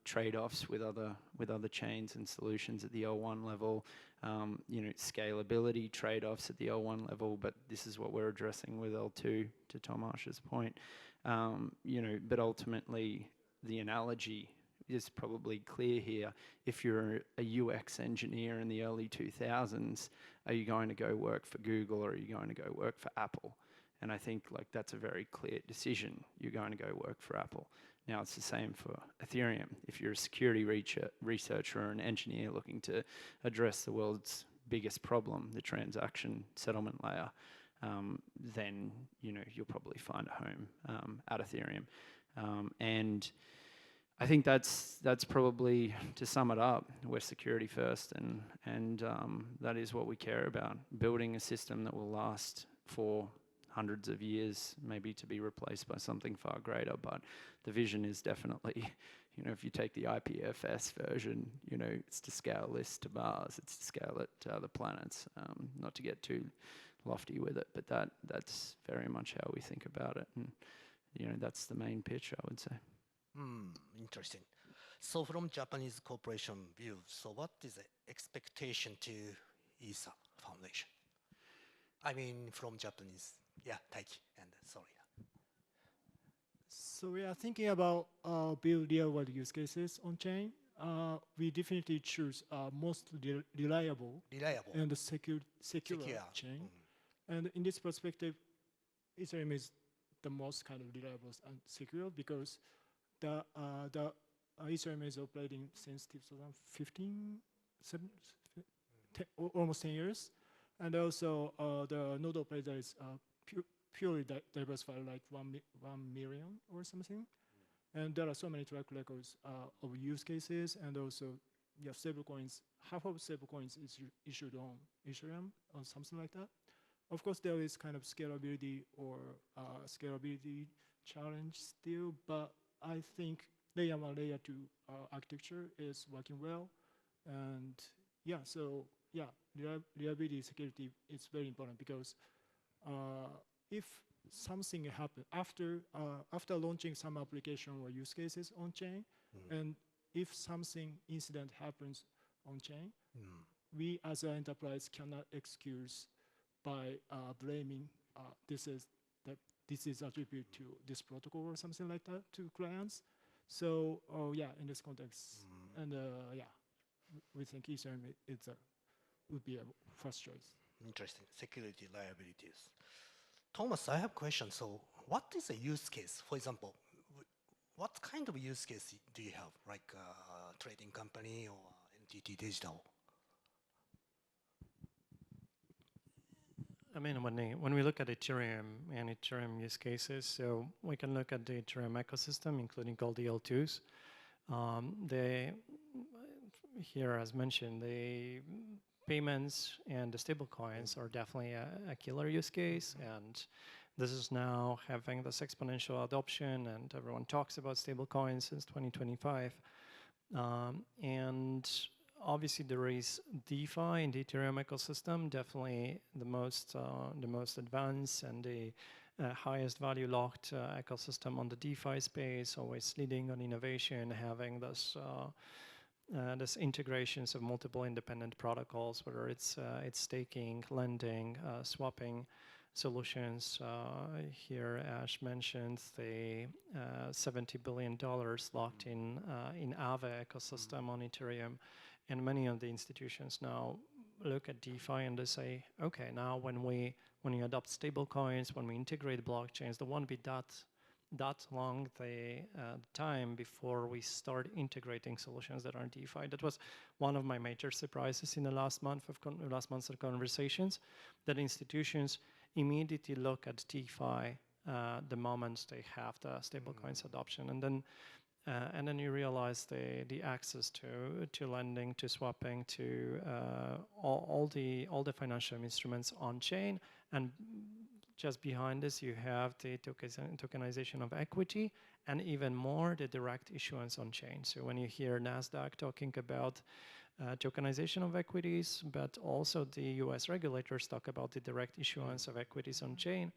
S6: trade-offs with other chains and solutions at the L1 level, scalability trade-offs at the L1 level, but this is what we're addressing with L2, to Tomasz's point. But ultimately the analogy is probably clear here. If you're a UX engineer in the early 2000s, are you going to go work for Google or are you going to go work for Apple? And I think that's a very clear decision. You're going to go work for Apple. Now it's the same for Ethereum. If you're a security researcher or an engineer looking to address the world's biggest problem, the transaction settlement layer, then you'll probably find a home at Ethereum. And I think that's probably, to sum it up, we're security first, and that is what we care about, building a system that will last for hundreds of years, maybe to be replaced by something far greater. But the vision is definitely, if you take the IPFS version, it's to scale this to Mars, it's to scale it to other planets, not to get too lofty with it, but that's very much how we think about it. And, that's the main pitch, I would say.
S2: Interesting. So from Japanese corporation view, so what is the expectation to ESA Foundation? I mean, from Japanese, Taiki, and sorry.
S5: So we are thinking about build real-world use cases on chain. We definitely choose most reliable and secure chain. And in this perspective, Ethereum is the most kind of reliable and secure because the Ethereum is operating since 2015, almost 10 years. And also the node operator is purely diversified, like 1 million or something. And there are so many track records of use cases, and also stablecoins. Half of stablecoins is issued on Ethereum or something like that. Of course, there is kind of scalability or scalability challenge still, but I think layer 1, layer 2 architecture is working well. And yeah, so yeah, reliability security is very important because if something happens after launching some application or use cases on chain, and if something incident happens on chain, we as an enterprise cannot excuse by blaming this is attributed to this protocol or something like that to clients. So yeah, in this context, and yeah, we think Ethereum would be a first choice.
S2: Interesting. Security liabilities. Thomas, I have a question. So what is a use case? For example, what kind of use case do you have? Like a trading company or NTT Digital?
S4: I mean, when we look at Ethereum and Ethereum use cases, so we can look at the Ethereum ecosystem, including all the L2s. Here, as mentioned, the payments and the stable coins are definitely a killer use case, and this is now having this exponential adoption, and everyone talks about stable coins since 2025. And obviously, there is DeFi in the Ethereum ecosystem, definitely the most advanced and the highest value locked ecosystem on the DeFi space, always leading on innovation, having this integrations of multiple independent protocols, whether it's staking, lending, swapping solutions. Here, Ash mentioned the $70 billion locked in Aave ecosystem on Ethereum, and many of the institutions now look at DeFi and they say, okay, now when you adopt stable coins, when we integrate blockchains, there won't be that long the time before we start integrating solutions that are DeFi. That was one of my major surprises in the last months of conversations, that institutions immediately look at DeFi the moment they have the stablecoins adoption, and then you realize the access to lending, to swapping, to all the financial instruments on chain, and just behind this, you have the tokenization of equity, and even more, the direct issuance on chain. So when you hear NASDAQ talking about tokenization of equities, but also the US regulators talk about the direct issuance of equities on chain,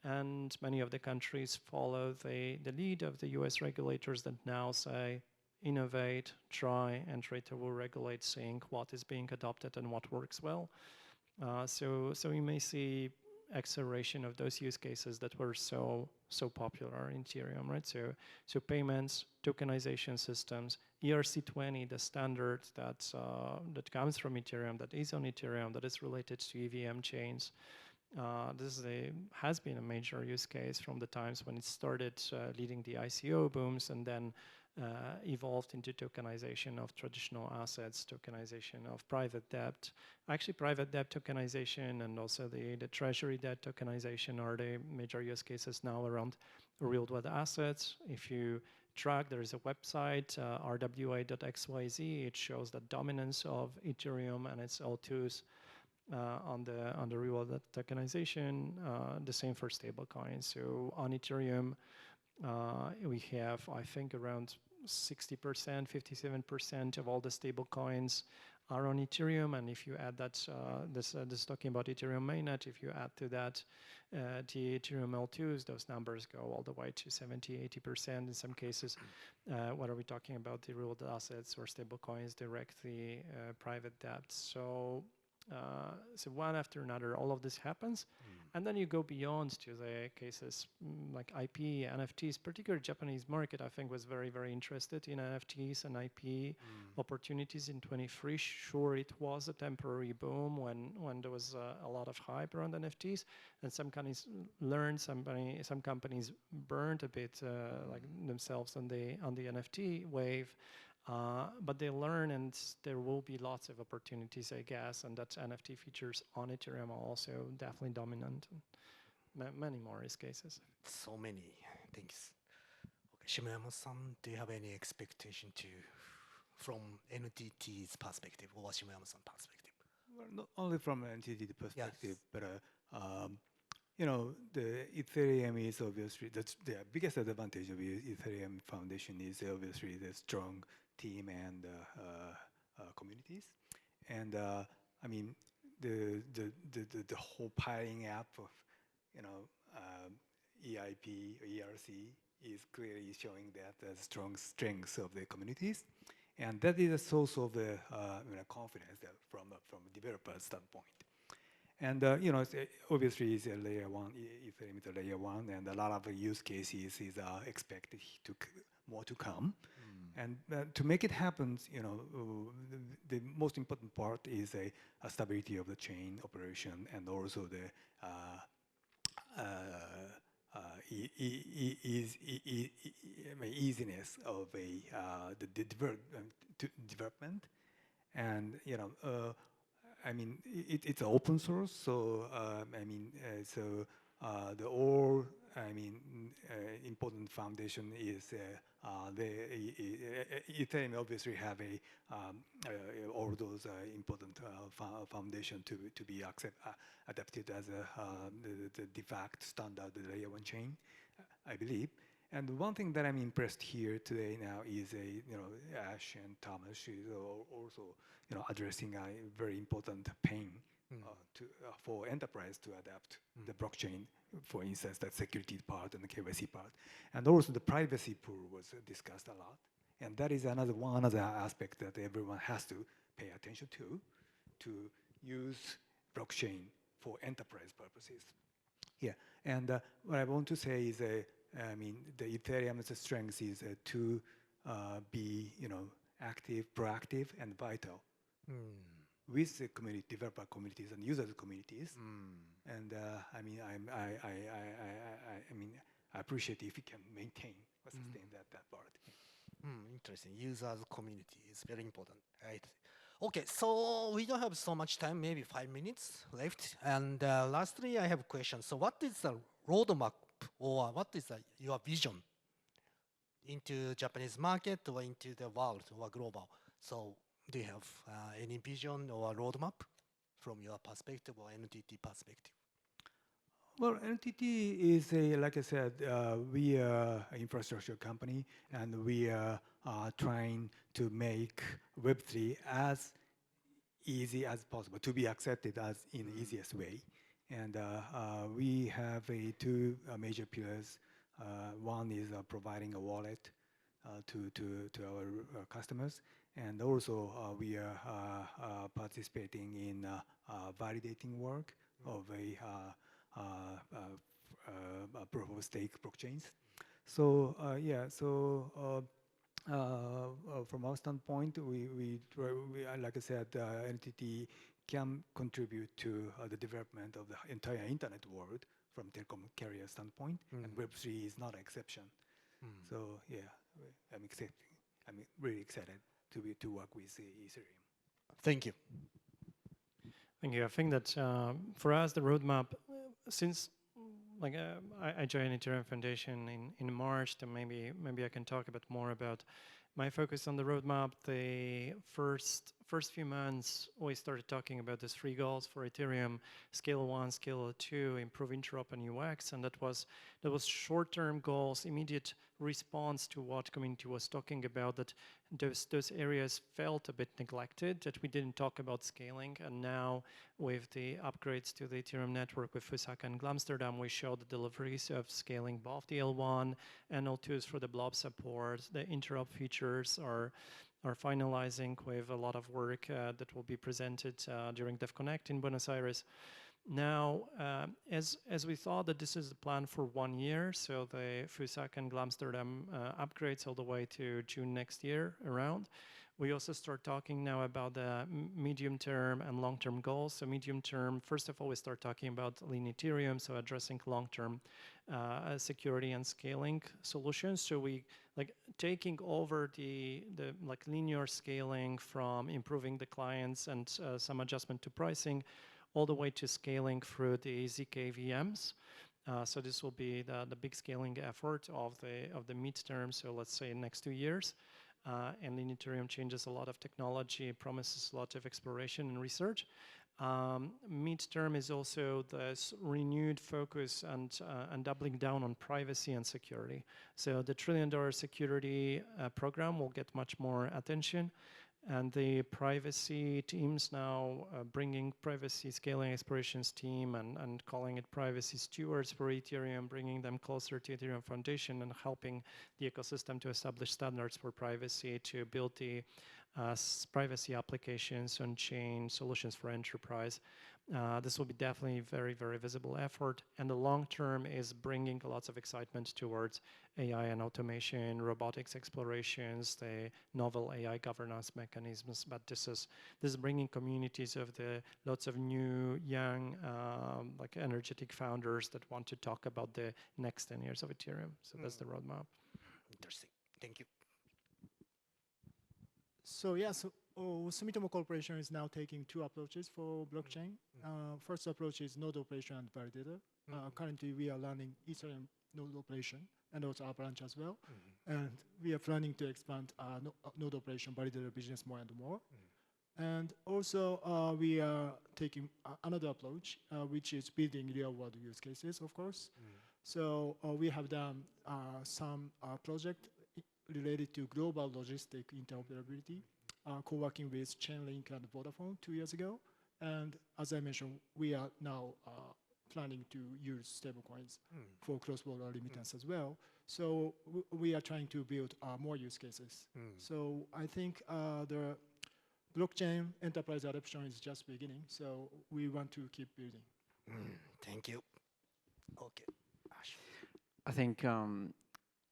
S4: and many of the countries follow the lead of the US regulators that now say, innovate, try, and try to regulate, seeing what is being adopted and what works well. So you may see acceleration of those use cases that were so popular in Ethereum, right? So payments, tokenization systems, ERC20, the standard that comes from Ethereum, that is on Ethereum, that is related to EVM chains. This has been a major use case from the times when it started leading the ICO booms, and then evolved into tokenization of traditional assets, tokenization of private debt. Actually, private debt tokenization and also the treasury debt tokenization are the major use cases now around real-world assets. If you track, there is a website, rwa.xyz. It shows the dominance of Ethereum and its L2s on the real-world tokenization. The same for stablecoins. So on Ethereum, we have, I think, around 60%, 57% of all the stable coins are on Ethereum. And if you add that, this is talking about Ethereum mainnet, if you add to that the Ethereum L2s, those numbers go all the way to 70, 80% in some cases. What are we talking about? The real assets or stable coins, directly private debt. So one after another, all of this happens. And then you go beyond to the cases like IP, NFTs. Particularly Japanese market, I think, was very, very interested in NFTs and IP opportunities in 23. Sure, it was a temporary boom when there was a lot of hype around NFTs, and some companies learned, some companies burned a bit like themselves on the NFT wave. But they learn, and there will be lots of opportunities, I guess, and that NFT features on Ethereum are also definitely dominant. And many more use cases.
S2: So many things. Okay, Shimoyama-san, do you have any expectation from NTT's perspective or Shimoyama-san's perspective?
S3: Well, not only from an entity perspective,
S2: Yes.
S3: but the Ethereum is obviously the biggest advantage of Ethereum Foundation is obviously the strong team and communities, and I mean the whole piling up of EIP or ERC is clearly showing that the strong strengths of the communities, and that is a source of the confidence that from a developer standpoint. And obviously it's a layer one, Ethereum is a layer one, and a lot of use cases is expected more to come. And to make it happen, the most important part is a stability of the chain operation, and also the easiness of the development, and I mean, it's open source, so the all important foundation is Ethereum obviously have all those important foundation to be adapted as the de facto standard layer one chain, I believe. And one thing that I'm impressed here today now is Ash and Tomasz is also addressing a very important pain for enterprise to adapt the blockchain, for instance, that security part and the KYC part, and also the privacy pool was discussed a lot, and that is one other aspect that everyone has to pay attention to use blockchain for enterprise purposes. Yeah, and what I want to say is the Ethereum's strength is to be, active, proactive, and vital with the community, developer communities and user communities. And I appreciate if you can maintain or sustain that part.
S2: Interesting. Users community is very important, right? Okay, so we don't have so much time, maybe 5 minutes left. And lastly, I have a question. So what is the roadmap, or what is your vision into Japanese market or into the world or global? So do you have any vision or roadmap from your perspective or NTT perspective?
S3: Well, NTT is like I said, we are an infrastructure company, and we are trying to make Web3 as easy as possible, to be accepted as in the easiest way. And we have two major pillars. One is providing a wallet to our customers, and also we are participating in validating work of proof of stake blockchains. So from our standpoint, we like I said, NTT can contribute to the development of the entire internet world from telecom carrier standpoint, and Web3 is not an exception. So yeah, I'm really excited to work with Ethereum.
S2: Thank you.
S4: Thank you. I think that for us, the roadmap, since I joined Ethereum Foundation in March, then maybe I can talk a bit more about my focus on the roadmap. The first few months, we started talking about the 3 goals for Ethereum: scale 1, scale 2, improve interop and UX, and that was short-term goals, immediate response to what community was talking about, that those areas felt a bit neglected, that we didn't talk about scaling. And now with the upgrades to the Ethereum network with Fusaka and Glamsterdam, we showed the deliveries of scaling both the L1 and L2s for the blob support. The interop features are finalizing with a lot of work that will be presented during DevConnect in Buenos Aires. Now, as we thought that this is the plan for 1 year, so the Fusaka and Glamsterdam upgrades all the way to June next year around, we also start talking now about the medium-term and long-term goals. So medium-term, first of all, we start talking about Lean Ethereum, so addressing long-term security and scaling solutions. So we taking over the linear scaling from improving the clients and some adjustment to pricing, all the way to scaling through the ZK VMs. So this will be the big scaling effort of the midterm, so let's say next 2 years. And Lean Ethereum changes a lot of technology, promises a lot of exploration and research. Midterm is also this renewed focus and doubling down on privacy and security. So the $1 trillion security program will get much more attention, and the privacy teams now bringing privacy scaling explorations team and calling it privacy stewards for Ethereum, bringing them closer to Ethereum Foundation and helping the ecosystem to establish standards for privacy, to build the privacy applications on chain solutions for enterprise. This will be definitely a very, very visible effort. And the long term is bringing lots of excitement towards AI and automation, robotics explorations, the novel AI governance mechanisms. But this is bringing communities of the lots of new, young, like energetic founders that want to talk about the next 10 years of Ethereum. So that's the roadmap.
S2: Interesting. Thank you.
S5: So Sumitomo Corporation is now taking two approaches for blockchain. First approach is node operation and validator. Currently, we are running Ethereum node operation and also Avalanche as well. And we are planning to expand node operation validator business more and more. And also, we are taking another approach, which is building real-world use cases, of course. So we have done some project related to global logistic interoperability, co-working with Chainlink and Vodafone 2 years ago. And as I mentioned, we are now planning to use stablecoins for cross-border remittance as well. So we are trying to build more use cases. So I think the blockchain enterprise adoption is just beginning. So we want to keep building.
S2: Thank you. Okay. Ash.
S6: I think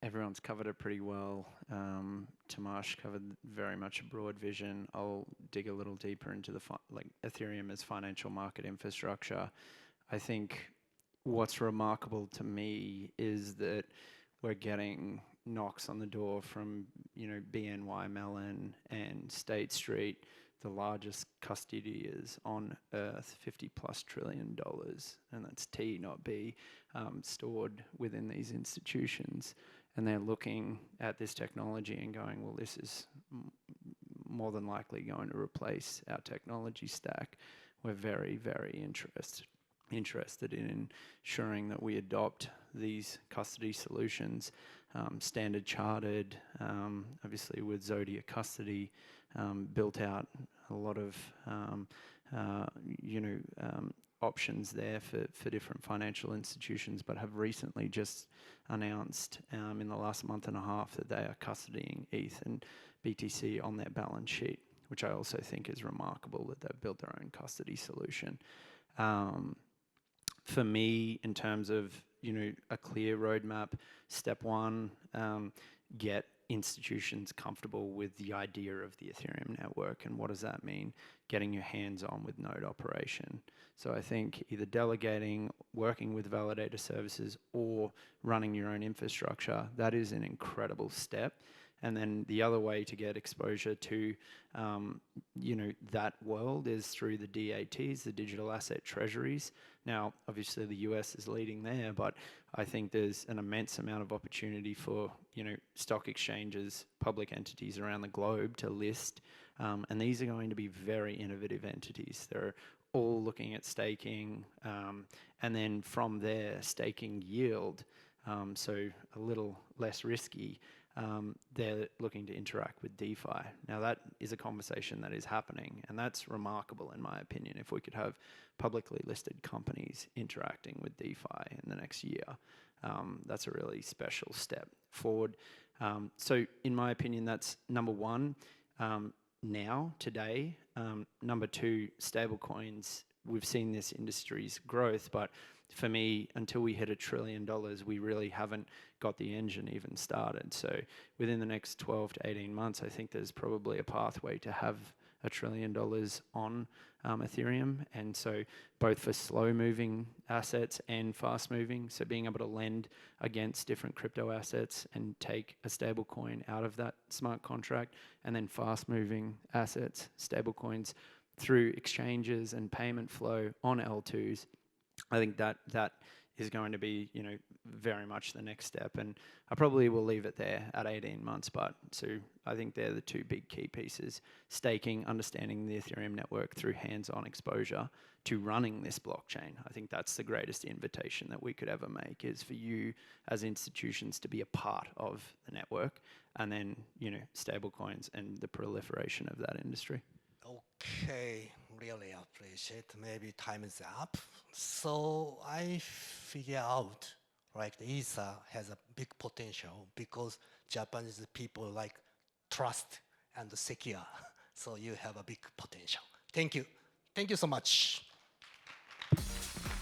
S6: everyone's covered it pretty well. Tomasz covered very much a broad vision. I'll dig a little deeper into the Ethereum as financial market infrastructure. I think what's remarkable to me is that we're getting knocks on the door from BNY Mellon and State Street, the largest custodians on earth, $50+ trillion, and that's T, not B, stored within these institutions. And they're looking at this technology and going, well, this is more than likely going to replace our technology stack. We're very, very interested in ensuring that we adopt these custody solutions, Standard Chartered, obviously with Zodia Custody, built out a lot of options there for different financial institutions, but have recently just announced in the last month and a half that they are custodying ETH and BTC on their balance sheet, which I also think is remarkable that they've built their own custody solution. For me, in terms of a clear roadmap, step one, get institutions comfortable with the idea of the Ethereum network. And what does that mean? Getting your hands on with node operation. So I think either delegating, working with validator services, or running your own infrastructure, that is an incredible step. And then the other way to get exposure to, that world is through the DATs, the digital asset treasuries. Now, obviously the US is leading there, but I think there's an immense amount of opportunity for, stock exchanges, public entities around the globe to list. And these are going to be very innovative entities. They're all looking at staking, and then from there, staking yield, so a little less risky. They're looking to interact with DeFi. Now that is a conversation that is happening, and that's remarkable in my opinion. If we could have publicly listed companies interacting with DeFi in the next year, that's a really special step forward. So in my opinion, that's number one, now, today. Number two, stablecoins. We've seen this industry's growth, but for me, until we hit $1 trillion, we really haven't got the engine even started. So within the next 12 to 18 months, I think there's probably a pathway to have $1 trillion on Ethereum. And so both for slow moving assets and fast moving, so being able to lend against different crypto assets and take a stable coin out of that smart contract, and then fast moving assets, stable coins, through exchanges and payment flow on L2s. I think that is going to be, very much the next step. And I probably will leave it there at 18 months. But so I think they're the two big key pieces: staking, understanding the Ethereum network through hands-on exposure to running this blockchain. I think that's the greatest invitation that we could ever make, is for you as institutions to be a part of the network, and then, stablecoins and the proliferation of that industry.
S2: Okay, really appreciate. Maybe time is up. So I figure out, like, the Ether has a big potential because Japanese people like trust and secure. So you have a big potential. Thank you. Thank you so much.